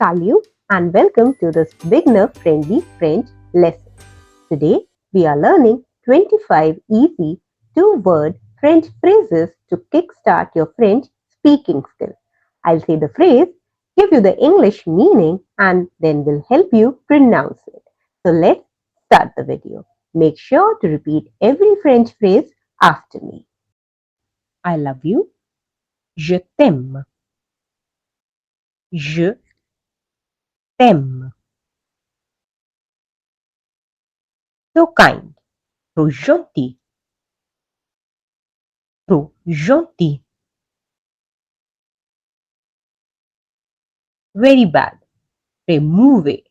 Salut and welcome to this beginner-friendly French lesson. Today we are learning 25 easy two-word French phrases to kickstart your French speaking skill. I'll say the phrase, give you the English meaning and then we'll help you pronounce it. So let's start the video. Make sure to repeat every French phrase after me. I love you. Je t'aime. Je t'aime. So kind. Trop gentil. Trop gentil. Very bad. Très mauvais.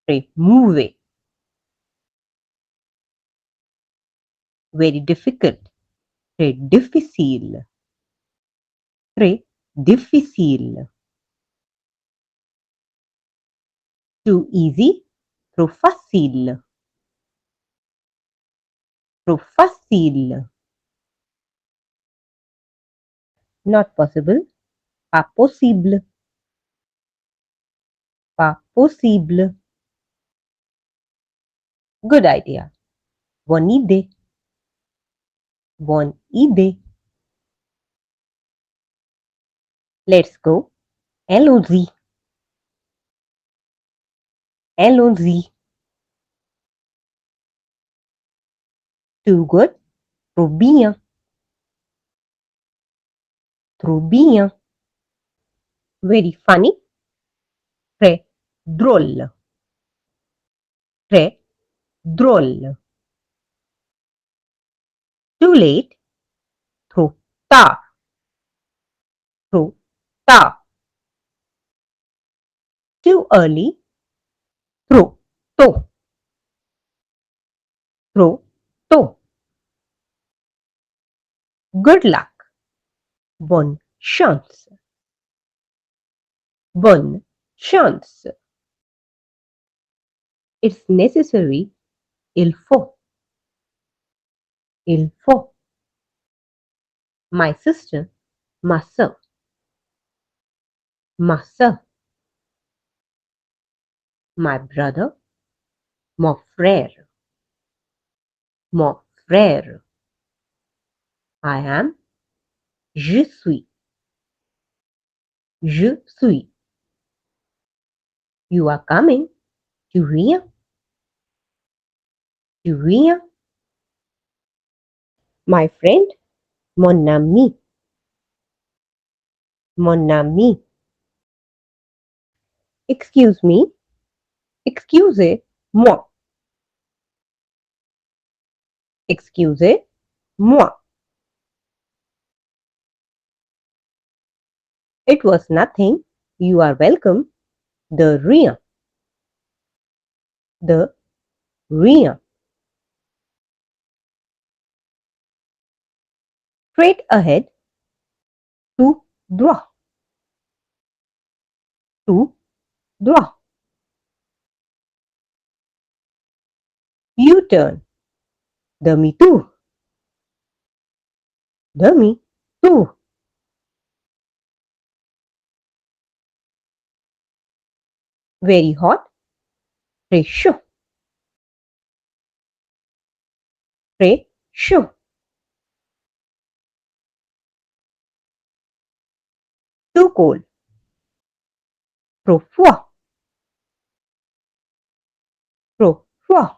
Très mauvais. Very difficult. Très difficile. Très difficile. Too easy. Trop facile. Trop facile. Not possible. Pas possible. Pas possible. Good idea. Bonne idée. Bonne idée. Let's go. Allons-y. Allons-y. Too good. Trop bien. Trop bien. Very funny. Très drôle. Très drôle. Too late. Trop tard. Trop tard. Too early. Trop tôt. Trop tôt. Good luck. Bonne chance. Bonne chance. It's necessary. Il faut. Il faut. My sister. Ma sœur. Ma sœur. My brother. Mon frère. Mon frère. I am. Je suis. Je suis. You are coming. Tu viens. Tu viens. My friend. Mon ami. Mon ami. Excuse me. Excusez-moi. Excusez-moi. It was nothing. You are welcome. De rien. De rien. Straight ahead. Tout droit. Tout droit. U-turn. Demi-tour. Demi-tour. Very hot. Très chaud. Très chaud. Too cold. Trop froid. Trop froid.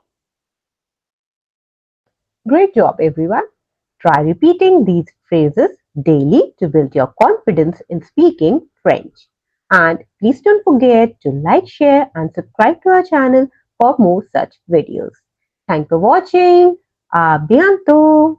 Great job, everyone. Try repeating these phrases daily to build your confidence in speaking French. And please don't forget to like, share, and subscribe to our channel for more such videos. Thanks for watching. À bientôt.